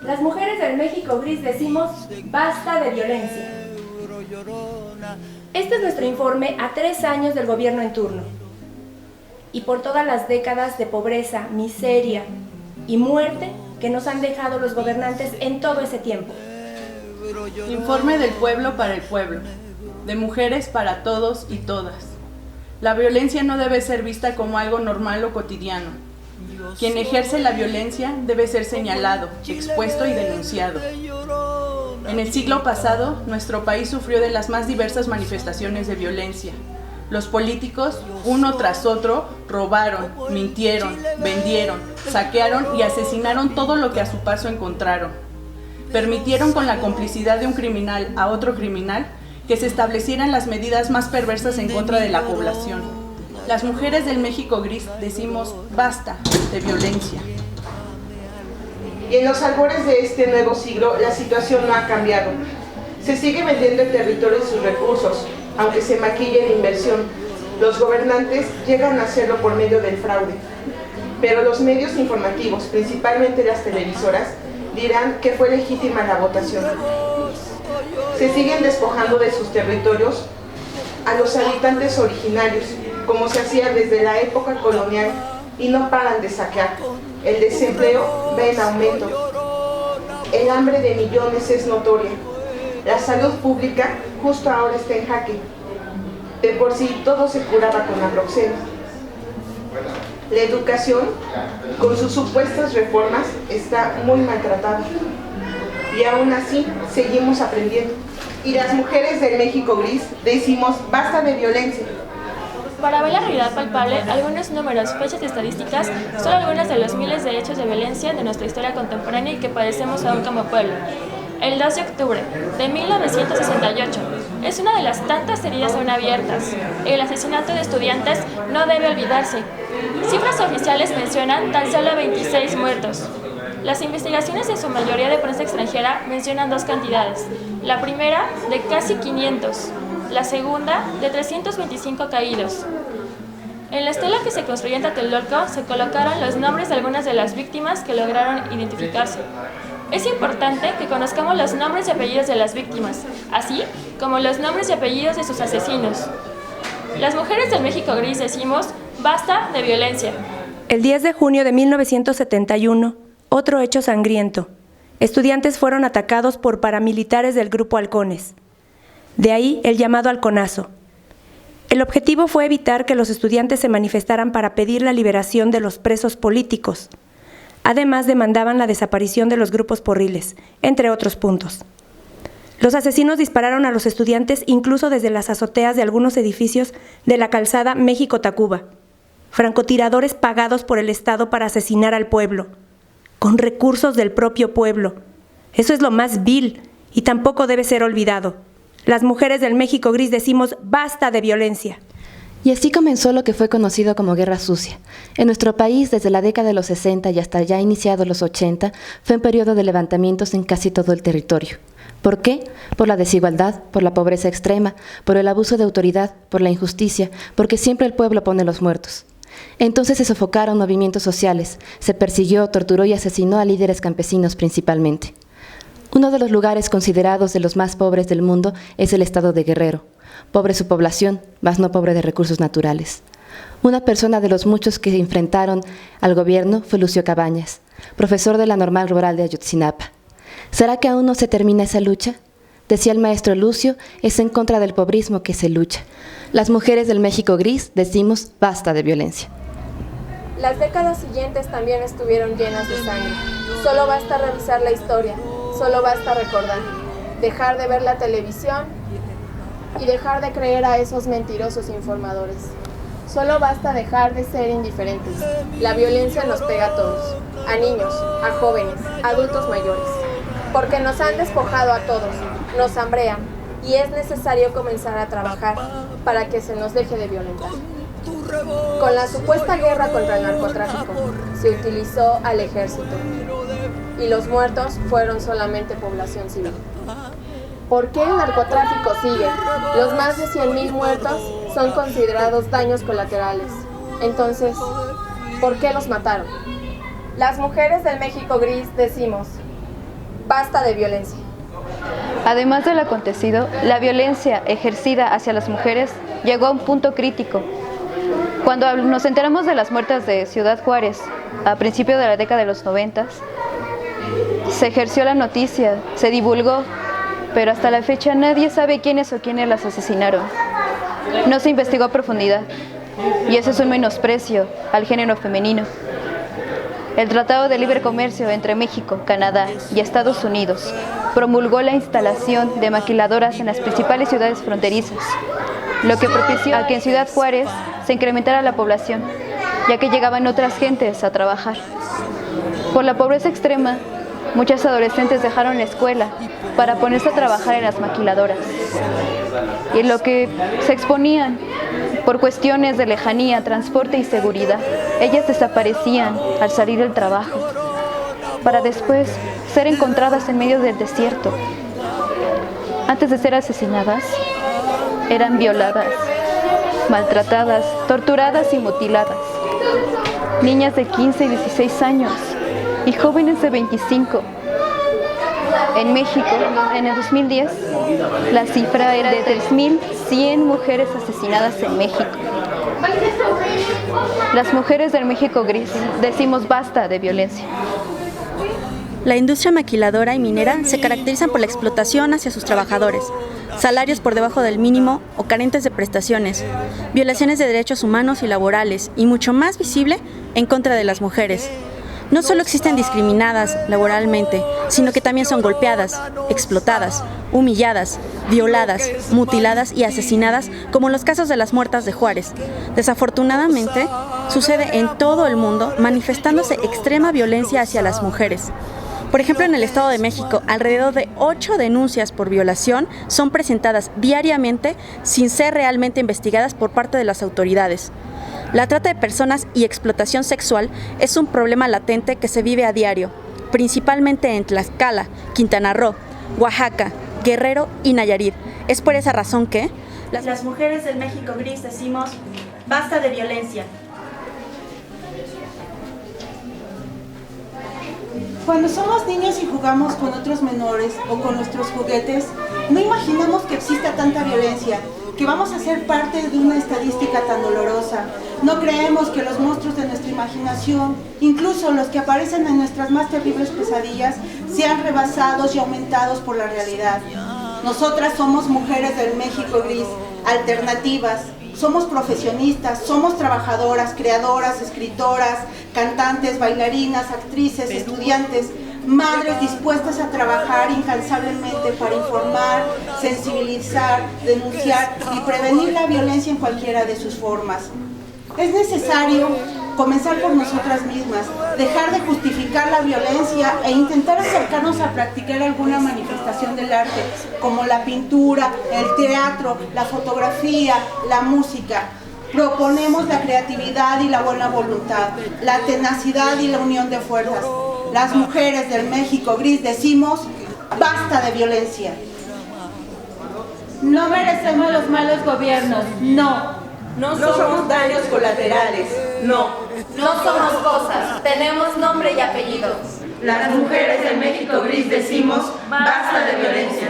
Las mujeres del México gris decimos basta de violencia. Este es nuestro informe a 3 años del gobierno en turno. Y por todas las décadas de pobreza, miseria y muerte que nos han dejado los gobernantes en todo ese tiempo. Informe del pueblo para el pueblo, de mujeres para todos y todas. La violencia no debe ser vista como algo normal o cotidiano. Quien ejerce la violencia debe ser señalado, expuesto y denunciado. En el siglo pasado, nuestro país sufrió de las más diversas manifestaciones de violencia. Los políticos, uno tras otro, robaron, mintieron, vendieron, saquearon y asesinaron todo lo que a su paso encontraron. Permitieron con la complicidad de un criminal a otro criminal que se establecieran las medidas más perversas en contra de la población. Las mujeres del México gris decimos basta de violencia. Y en los albores de este nuevo siglo, la situación no ha cambiado. Se sigue vendiendo el territorio y sus recursos, aunque se maquille la inversión. Los gobernantes llegan a hacerlo por medio del fraude. Pero los medios informativos, principalmente las televisoras, dirán que fue legítima la votación. Se siguen despojando de sus territorios a los habitantes originarios, como se hacía desde la época colonial, y no paran de saquear. El desempleo va en aumento. El hambre de millones es notoria. La salud pública justo ahora está en jaque. De por sí todo se curaba con Naproxen. La educación, con sus supuestas reformas, está muy maltratada. Y aún así seguimos aprendiendo. Y las mujeres del México gris decimos basta de violencia. Para ver la realidad palpable, algunos números, fechas y estadísticas son algunas de los miles de hechos de violencia de nuestra historia contemporánea y que padecemos aún como pueblo. El 2 de octubre de 1968 es una de las tantas heridas aún abiertas. El asesinato de estudiantes no debe olvidarse. Cifras oficiales mencionan tan solo 26 muertos. Las investigaciones, en su mayoría de prensa extranjera, mencionan 2 cantidades. La primera, de casi 500. La segunda, de 325 caídos. En la estela que se construyó en Tlatelolco se colocaron los nombres de algunas de las víctimas que lograron identificarse. Es importante que conozcamos los nombres y apellidos de las víctimas, así como los nombres y apellidos de sus asesinos. Las mujeres del México gris decimos basta de violencia. El 10 de junio de 1971, otro hecho sangriento. Estudiantes fueron atacados por paramilitares del Grupo Halcones. De ahí el llamado halconazo. El objetivo fue evitar que los estudiantes se manifestaran para pedir la liberación de los presos políticos. Además, demandaban la desaparición de los grupos porriles, entre otros puntos. Los asesinos dispararon a los estudiantes incluso desde las azoteas de algunos edificios de la calzada México-Tacuba. Francotiradores pagados por el Estado para asesinar al pueblo, con recursos del propio pueblo. Eso es lo más vil y tampoco debe ser olvidado. Las mujeres del México gris decimos basta de violencia. Y así comenzó lo que fue conocido como Guerra Sucia. En nuestro país, desde la década de los 60 y hasta ya iniciados los 80, fue un periodo de levantamientos en casi todo el territorio. ¿Por qué? Por la desigualdad, por la pobreza extrema, por el abuso de autoridad, por la injusticia, porque siempre el pueblo pone los muertos. Entonces se sofocaron movimientos sociales, se persiguió, torturó y asesinó a líderes campesinos principalmente. Uno de los lugares considerados de los más pobres del mundo es el estado de Guerrero. Pobre su población, mas no pobre de recursos naturales. Una persona de los muchos que se enfrentaron al gobierno fue Lucio Cabañas, profesor de la Normal Rural de Ayotzinapa. ¿Será que aún no se termina esa lucha? Decía el maestro Lucio, es en contra del pobrismo que se lucha. Las mujeres del México gris decimos basta de violencia. Las décadas siguientes también estuvieron llenas de sangre. Solo basta revisar la historia, solo basta recordar, dejar de ver la televisión y dejar de creer a esos mentirosos informadores. Solo basta dejar de ser indiferentes. La violencia nos pega a todos, a niños, a jóvenes, a adultos mayores, porque nos han despojado a todos, nos hambrean y es necesario comenzar a trabajar para que se nos deje de violentar. Con la supuesta guerra contra el narcotráfico, se utilizó al ejército y los muertos fueron solamente población civil. ¿Por qué el narcotráfico sigue? Los más de 100,000 muertos son considerados daños colaterales. Entonces, ¿por qué los mataron? Las mujeres del México gris decimos, Basta de violencia. Además del acontecido, la violencia ejercida hacia las mujeres llegó a un punto crítico. Cuando nos enteramos de las muertes de Ciudad Juárez, a principios de la década de los 90, se ejerció la noticia, se divulgó, pero hasta la fecha nadie sabe quiénes o quiénes las asesinaron. No se investigó a profundidad, y eso es un menosprecio al género femenino. El Tratado de Libre Comercio entre México, Canadá y Estados Unidos promulgó la instalación de maquiladoras en las principales ciudades fronterizas, lo que propició a que en Ciudad Juárez se incrementara la población, ya que llegaban otras gentes a trabajar. Por la pobreza extrema, muchas adolescentes dejaron la escuela para ponerse a trabajar en las maquiladoras. Y lo que se exponían por cuestiones de lejanía, transporte y seguridad, ellas desaparecían al salir del trabajo, para después ser encontradas en medio del desierto. Antes de ser asesinadas, eran violadas, maltratadas, torturadas y mutiladas. Niñas de 15 y 16 años y jóvenes de 25. En México, en el 2010, la cifra era de 3.100 mujeres asesinadas en México. Las mujeres del México gris decimos basta de violencia. La industria maquiladora y minera se caracterizan por la explotación hacia sus trabajadores, salarios por debajo del mínimo o carentes de prestaciones, violaciones de derechos humanos y laborales y mucho más visible en contra de las mujeres. No solo existen discriminadas laboralmente, sino que también son golpeadas, explotadas, humilladas, violadas, mutiladas y asesinadas, como en los casos de las muertas de Juárez. Desafortunadamente, sucede en todo el mundo, manifestándose extrema violencia hacia las mujeres. Por ejemplo, en el Estado de México, alrededor de 8 denuncias por violación son presentadas diariamente sin ser realmente investigadas por parte de las autoridades. La trata de personas y explotación sexual es un problema latente que se vive a diario, principalmente en Tlaxcala, Quintana Roo, Oaxaca, Guerrero y Nayarit. Es por esa razón que las mujeres del México gris decimos basta de violencia. Cuando somos niños y jugamos con otros menores o con nuestros juguetes, no imaginamos que exista tanta violencia, que vamos a ser parte de una estadística tan dolorosa. No creemos que los monstruos de nuestra imaginación, incluso los que aparecen en nuestras más terribles pesadillas, sean rebasados y aumentados por la realidad. Nosotras somos mujeres del México gris, alternativas. Somos profesionistas, somos trabajadoras, creadoras, escritoras, cantantes, bailarinas, actrices, estudiantes, madres dispuestas a trabajar incansablemente para informar, sensibilizar, denunciar y prevenir la violencia en cualquiera de sus formas. Es necesario comenzar por nosotras mismas, dejar de justificar la violencia e intentar acercarnos a practicar alguna manifestación del arte, como la pintura, el teatro, la fotografía, la música. Proponemos la creatividad y la buena voluntad, la tenacidad y la unión de fuerzas. Las mujeres del México gris decimos, basta de violencia. No merecemos los malos gobiernos, no. No somos daños colaterales, no. No somos cosas, tenemos nombre y apellido. Las mujeres del México gris decimos, basta de violencia.